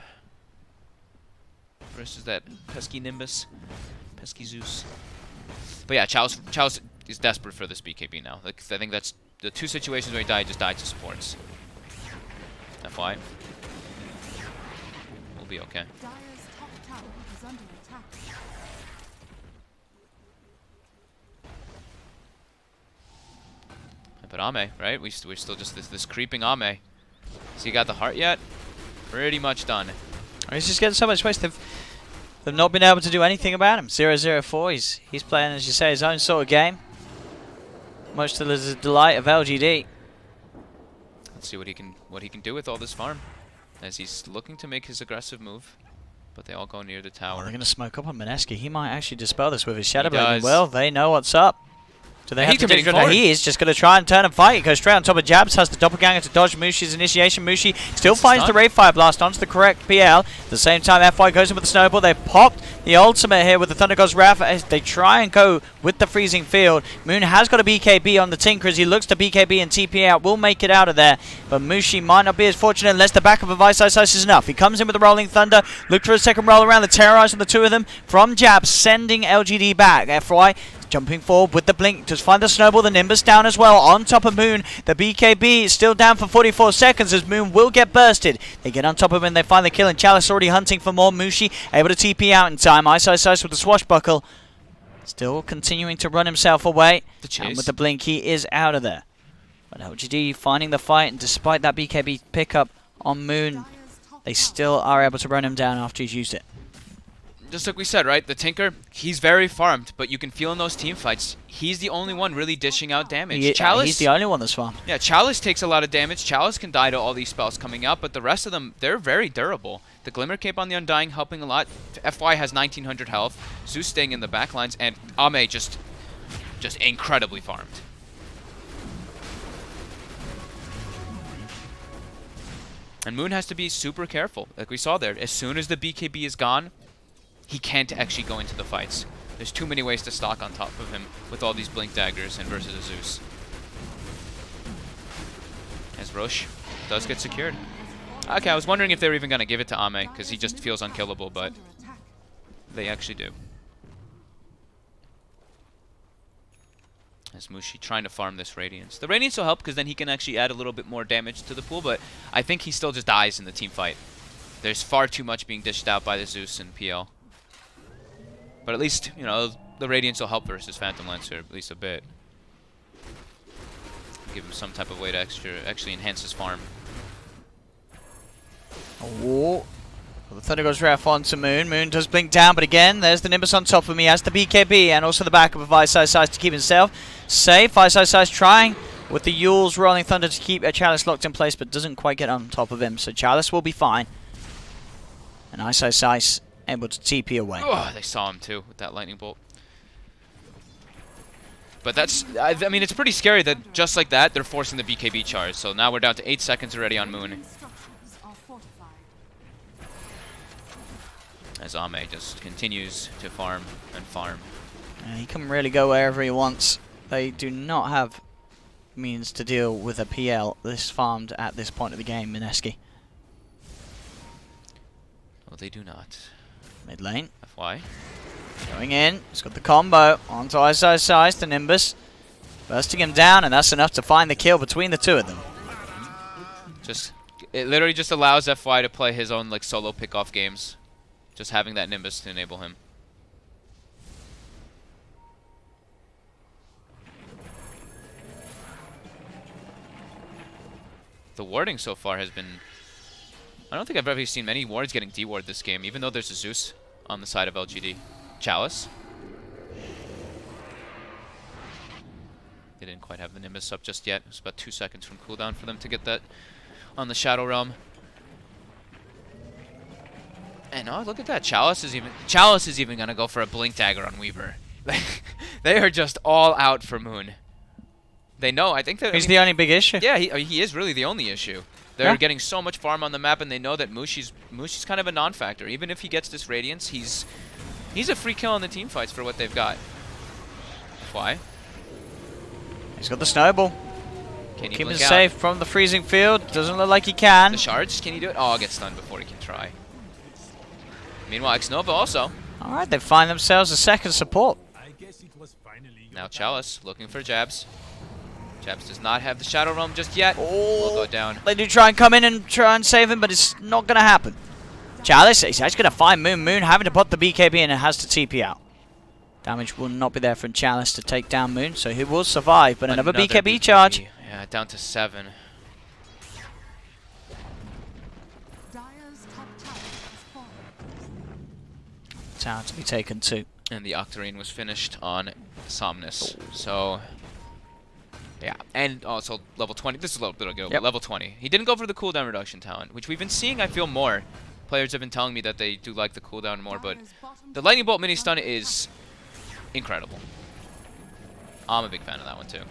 versus that pesky Nimbus, pesky Zeus. But yeah, Chalice is desperate for this BKB now. Like, I think that's the two situations where he died, just died to supports. FY. We'll be okay. Dire's top tower is under attack. But Ame, right? We're still just this creeping Ame. Has he got the heart yet? Pretty much done. He's just getting so much space. They've not been able to do anything about him. 0-0-4. He's playing, as you say, his own sort of game. Much to the delight of LGD. Let's see what he can do with all this farm, as he's looking to make his aggressive move. But they all go near the tower. They're going to smoke up on Mineski. He might actually dispel this with his Shadow He Blade. does. Well, they know what's up. Do they And have he's to committing take forward. He is just going to try and turn and fight. He goes straight on top of Jabs. Has the doppelganger to dodge Mushi's initiation. Mushi still It's finds the stunned. Ray Fire Blast onto the correct PL. At the same time, FY goes in with the Snowball. They popped the ultimate here with the Thunder God's Wrath as they try and go with the Freezing Field. Moon has got a BKB on the Tinker as he looks to BKB and TP out. Will make it out of there. But Mushi might not be as fortunate unless the back of a Vice Ice is enough. He comes in with the Rolling Thunder. Look for a second roll around. The terrorizing the two of them from Jabs, sending LGD back. FY jumping forward with the blink. Just find the Snowball. The Nimbus down as well. On top of Moon. The BKB is still down for 44 seconds as Moon will get bursted. They get on top of him and they find the kill. And Chalice already hunting for more. Mushi able to TP out in time. Ice with the swashbuckle. Still continuing to run himself away. The chase. And with the blink, he is out of there. But LGD finding the fight. And despite that BKB pickup on Moon, Dire's top they tower still are able to run him down after he's used it. Just like we said, right? The Tinker, he's very farmed, but you can feel in those team fights, he's the only one really dishing out damage. Chalice, He's the only one that's farmed. yeah, Chalice takes a lot of damage. Chalice can die to all these spells coming out, but the rest of them, they're very durable. The Glimmer Cape on the Undying helping a lot. FY has 1900 health. Zeus staying in the backlines, and Ame just incredibly farmed. And Moon has to be super careful, like we saw there. As soon as the BKB is gone, he can't actually go into the fights. There's too many ways to stock on top of him with all these blink daggers and versus a Zeus. As Roche does get secured. Okay, I was wondering if they were even going to give it to Ame, because he just feels unkillable, but under attack. they actually do. As Mushi trying to farm this Radiance. The Radiance will help, because then he can actually add a little bit more damage to the pool, but I think he still just dies in the team fight. There's far too much being dished out by the Zeus and PL. But at least, you know, the Radiance will help versus Phantom Lancer, at least a bit. Give him some type of way to actually enhance his farm. Oh, the Thunder God's Wrath onto Moon. Moon does blink down, but again, there's the Nimbus on top of him. He has the BKB and also the back of a Vice Size to keep himself safe. Vice Size trying with the Yule's Rolling Thunder to keep a Chalice locked in place, but doesn't quite get on top of him. So Chalice will be fine. And Ice able to TP away. Oh, they saw him too with that lightning bolt. But that's, I mean, it's pretty scary that just like that, they're forcing the BKB charge. So now we're down to 8 seconds already on Moon. Structures are fortified. As Ame just continues to farm and farm. He can really go wherever he wants. They do not have means to deal with a PL this farmed at this point of the game, Mineski. Well, they do not. Mid lane. FY. Going in. He's got the combo onto Ice the Nimbus. Bursting him down, and that's enough to find the kill between the two of them. It literally just allows FY to play his own like solo pick-off games. Just having that Nimbus to enable him. the warding so far has been... I don't think I've ever seen many wards getting dewarded this game, even though there's a Zeus on the side of LGD. Chalice. They didn't quite have the Nimbus up just yet. It was about 2 seconds from cooldown for them to get that on the Shadow Realm. And oh, look at that. Chalice is even gonna go for a Blink Dagger on Weaver. They are just all out for Moon. They know. I think that He's the only big issue. Yeah, he is really the only issue. They're getting so much farm on the map, and they know that Mushi's kind of a non-factor. Even if he gets this Radiance, he's a free kill in the team fights for what they've got. Why? He's got the snowball. Can he Keep him blink out? safe from the freezing field. Doesn't look like he can. The shards, can he do it? Oh, I'll get stunned before he can try. Meanwhile, Xnova also. Alright, they find themselves a second support. Now Chalice looking for Jabs. Jabs does not have the Shadow Realm just yet. Will go down. They do try and come in and try and save him, but it's not going to happen. Chalice, he's actually going to find Moon. Moon having to put the BKB in and has to TP out. Damage will not be there from Chalice to take down Moon, so he will survive, but another BKB charge. Yeah, down to 7. Dire's top tower has fallen. Tower to be taken too. And the Octarine was finished on Somnus. So, yeah. And also level 20. This is a little bit ago, but level 20. He didn't go for the cooldown reduction talent, which we've been seeing, I feel, more. Players have been telling me that they do like the cooldown more, but the Lightning Bolt mini stun is incredible. I'm a big fan of that one too.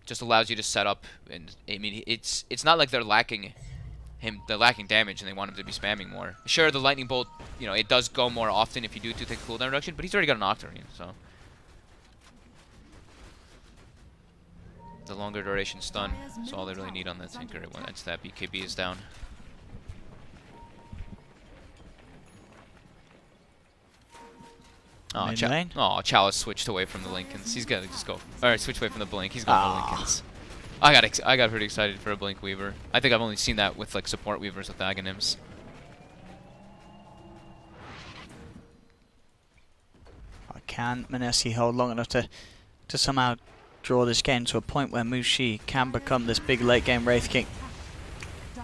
Just allows you to set up, and I mean, it's not like they're lacking damage and they want him to be spamming more. Sure, the Lightning Bolt, you know, it does go more often if you do take cooldown reduction, but he's already got an Octarine, so. The longer duration stun is all they really need on that Tinker once that BKB is down. Oh, Chalice switched away from the Lincolns. He's got to just go. Alright, switch away from the Blink. He's going to Lincolns. I got pretty excited for a Blink Weaver. I think I've only seen that with like support Weavers with Aghanims. Can Mineski hold long enough to somehow draw this game to a point where Mushi can become this big late game Wraith King?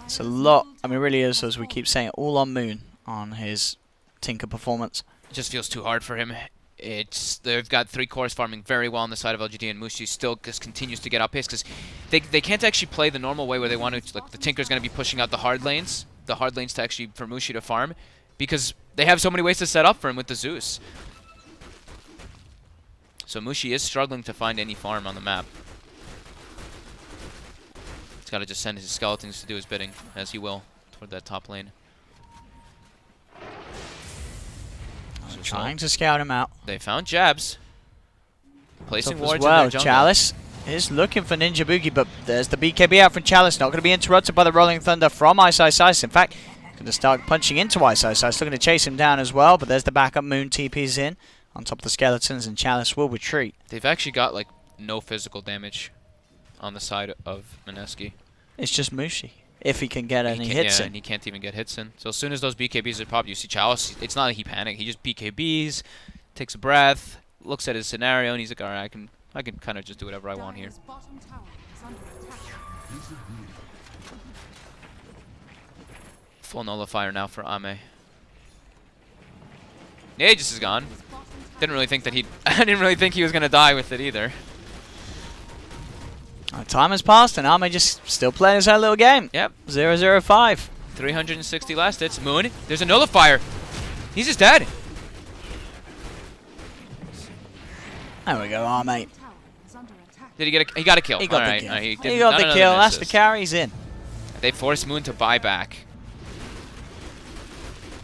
It's a lot. I mean, it really is, as we keep saying, all on Moon on his Tinker performance. It just feels too hard for him. They've got 3 cores farming very well on the side of LGD, and Mushi still just continues to get outpaced because they can't actually play the normal way where they want to. Like the Tinker's going to be pushing out the hard lanes to actually for Mushi to farm, because they have so many ways to set up for him with the Zeus. So Mushi is struggling to find any farm on the map. He's got to just send his skeletons to do his bidding, as he will, toward that top lane. Trying to scout him out. They found Jabs. Placing wards as well. in their jungle. Chalice is looking for Ninja Boogie, but there's the BKB out from Chalice. Not going to be interrupted by the Rolling Thunder from Ice Ice Ice. In fact, going to start punching into Ice Ice Ice. Looking to chase him down as well, but there's the backup. Moon TP's in on top of the skeletons, and Chalice will retreat. They've actually got like no physical damage on the side of Mineski. It's just Mushi. If he can get any hits in. And he can't even get hits in. So as soon as those BKBs are popped, you see Chalice, it's not like he panicked. He just BKBs, takes a breath, looks at his scenario, and he's like, alright, I can kind of just do whatever I want here. Full nullifier now for Ame. The Aegis is gone. Didn't really think that I didn't really think he was gonna die with it either. Time has passed, and Ame just still playing his own little game. Yep. 0-0-5. 360 last hits. Moon. There's a nullifier. He's just dead. There we go, Ame. Did he get a? He got a kill. He got All the right. kill. He got the kill. That's the carry. He's in. They forced Moon to buy back.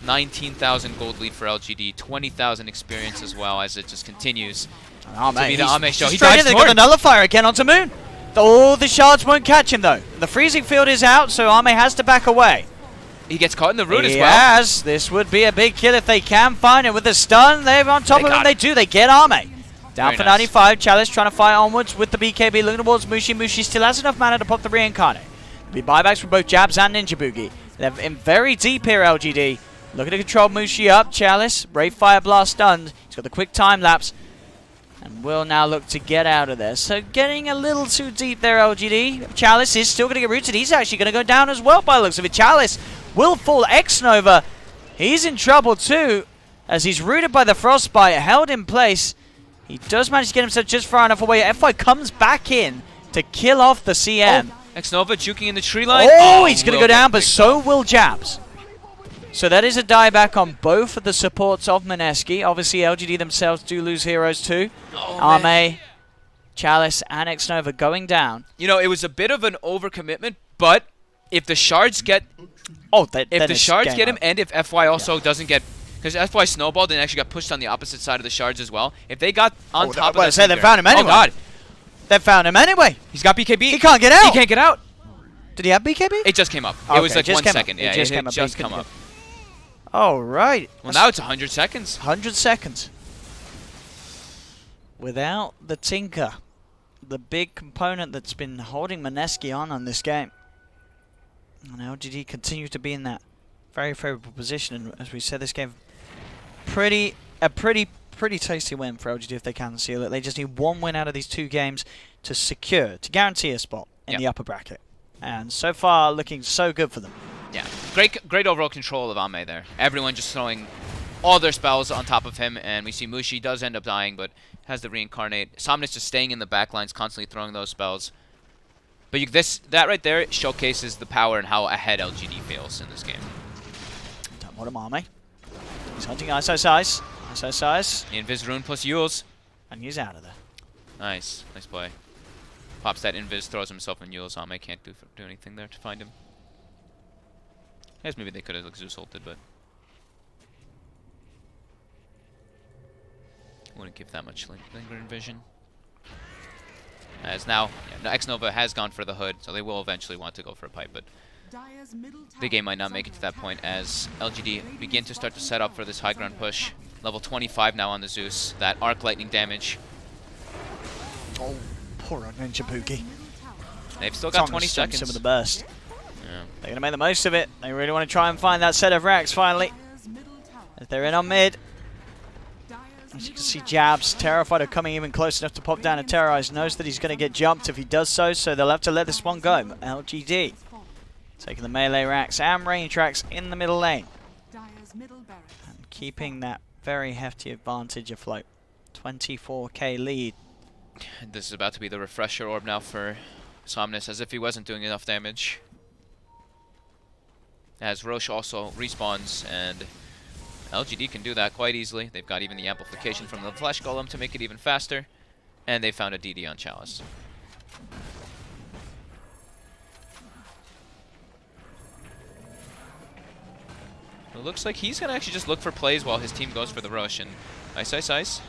19,000 gold lead for LGD. 20,000 experience as well, as it just continues to be the Ame show. He dives They got the nullifier again onto Moon. Oh, the shards won't catch him though. The freezing field is out, so Ame has to back away. He gets caught in the root as well. Yes, this would be a big kill if they can find it with the stun. They're on top of him. They do. They get Ame. Down for 95. Chalice trying to fight onwards with the BKB. Looking towards Mushi. Mushi still has enough mana to pop the reincarnate. There'll be buybacks from both Jabs and Ninja Boogie. They're in very deep here, LGD. Looking to control Mushi up. Chalice. Brave Fire Blast stunned. He's got the quick time lapse. And will now look to get out of there. So getting a little too deep there, LGD. Chalice is still going to get rooted. He's actually going to go down as well by the looks of it. Chalice will fall. X-Nova, he's in trouble too, as he's rooted by the Frostbite, held in place. He does manage to get himself just far enough away. FY comes back in to kill off the CM. Oh, X-Nova juking in the tree line. Oh, he's going to go down, but so will Jabs. So that is a dieback on both of the supports of Mineski. Obviously, LGD themselves do lose heroes too. Arme, Chalice, and X-Nova going down. You know, it was a bit of an overcommitment, but if the shards get... if the shards get him, and if FY also doesn't get... Because FY snowballed and actually got pushed on the opposite side of the shards as well. If they got on top of that... They found him anyway. Oh, God. They found him anyway. He's got BKB. He can't get out. He can't get out. Did he have BKB? It just came up. Okay, It was like 1 second. It Yeah, just it came up. just come up. All right. Well, now it's 100 seconds. 100 seconds. Without the Tinker, the big component that's been holding Mineski on this game. And LGD continue to be in that very favourable position. And as we said, this game, a pretty tasty win for LGD if they can seal it. They just need one win out of these 2 games to guarantee a spot in the upper bracket. And so far, looking so good for them. Yeah, great overall control of Ame there. Everyone just throwing all their spells on top of him, and we see Mushi does end up dying, but has the reincarnate. Somnus just staying in the back lines, constantly throwing those spells. But that right there showcases the power and how ahead LGD feels in this game. What am Ame? He's hunting ISO size. ISO size. Invis rune plus Yules. And he's out of there. Nice play. Pops that Invis, throws himself in Yules. Ame can't do anything there to find him. I guess maybe they could have Zeus ulted, but wouldn't give that much lingering vision. As now, X-Nova has gone for the hood, so they will eventually want to go for a pipe, but the game might not make it to that point as LGD begin to start to set up for this high ground push. Level 25 now on the Zeus. That arc lightning damage. Oh, poor Ninja Pookie. They've still got 20 seconds. Some of the burst. Yeah. They're going to make the most of it. They really want to try and find that set of racks finally. As they're in on mid. As you can see, Jabs, terrified of coming even close enough to pop down and terrorize, knows that he's going to get jumped if he does so they'll have to let this one go. LGD taking the melee racks and range racks in the middle lane. And keeping that very hefty advantage afloat. 24k lead. This is about to be the refresher orb now for Somnus, as if he wasn't doing enough damage. As Roche also respawns, and LGD can do that quite easily. They've got even the amplification from the Flesh Golem to make it even faster. And they found a DD on Chalice. It looks like he's going to actually just look for plays while his team goes for the rush. And ice.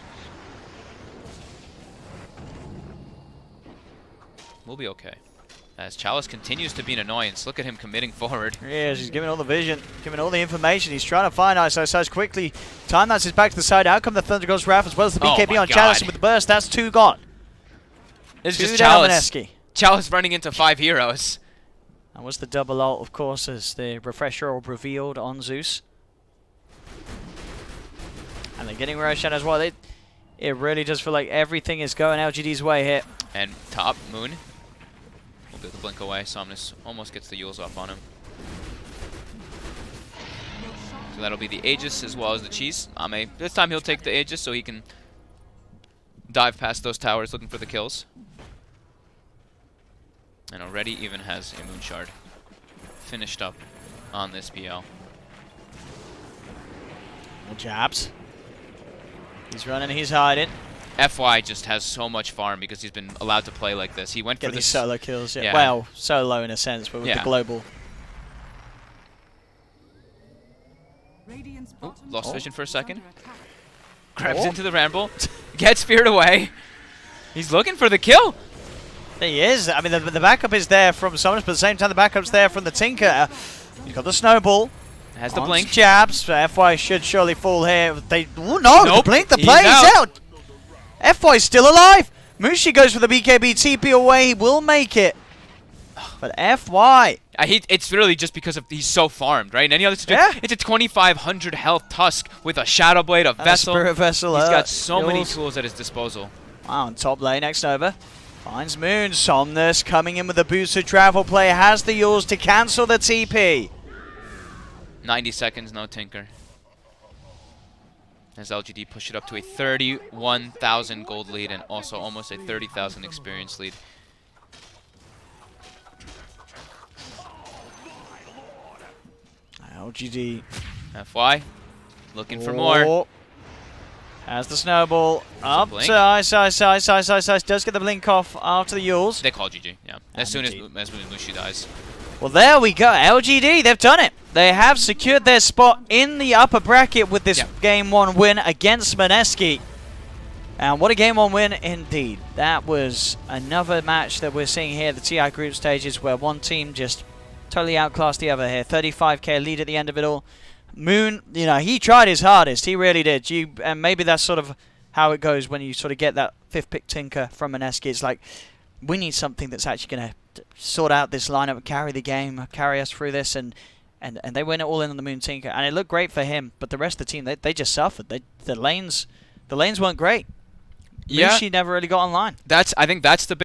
We'll be okay. As Chalice continues to be an annoyance. Look at him committing forward. He is. He's giving all the vision, giving all the information. He's trying to find ISO quickly. Time that's his back to the side. Out come the Thunder Ghost Wrath as well as the BKB on Chalice. And with the burst, that's 2 gone. It's 2 just down Chalice. Mineski. Chalice running into 5 heroes. That was the double ult, of course, as the refresher orb revealed on Zeus. And they're getting Roshan as well. It really does feel like everything is going LGD's way here. And top, Moon. We'll be able to blink away. Somnus almost gets the Yules off on him. So that'll be the Aegis as well as the Cheese. Ame, this time he'll take the Aegis so he can dive past those towers looking for the kills. And already even has a Moon Shard finished up on this BL. Well, Jabs. He's running, he's hiding. FY just has so much farm because he's been allowed to play like this. He went for Get the these solo kills, yeah. Well, solo in a sense, but with the global. Ooh, lost vision for a second. Grabs into the Ramble. Gets feared away. He's looking for the kill. He is. I mean, the backup is there from Somnus, but at the same time, the backup's there from the Tinker. He's got the snowball. Has the blink. Jabs. FY should surely fall here. Oh no, nope. The blink, the play is out. FY's still alive. Mushi goes for the BKB, TP away. He will make it. But FY. It's really just because he's so farmed, right? In any other situation, it's a 2,500 health Tusk with a Shadow Blade, a Vessel. Spirit Vessel. He's got so many tools at his disposal. Wow, on top lane, next over. Finds Moon. Somnus coming in with a boosted travel play. Has the Yules to cancel the TP. 90 seconds, no Tinker. As LGD push it up to a 31,000 gold lead and also almost a 30,000 experience lead. LGD. FY, looking for more. Has the snowball up blink. to Ice. Does get the blink off after the Yules. They call GG, yeah. As soon as indeed. Mushi dies. Well, there we go. LGD, they've done it. They have secured their spot in the upper bracket with this Game 1 win against Mineski. And what a Game 1 win indeed. That was another match that we're seeing here, the TI group stages, where one team just totally outclassed the other here. 35k lead at the end of it all. Moon, you know, he tried his hardest. He really did. And maybe that's sort of how it goes when you sort of get that 5th pick Tinker from Mineski. It's like, we need something that's actually going to sort out this lineup, carry the game, carry us through this, and they went it all in on the Moon Tinker, and it looked great for him. But the rest of the team, they just suffered. The lanes weren't great. Yeah, Mushi never really got online. I think that's the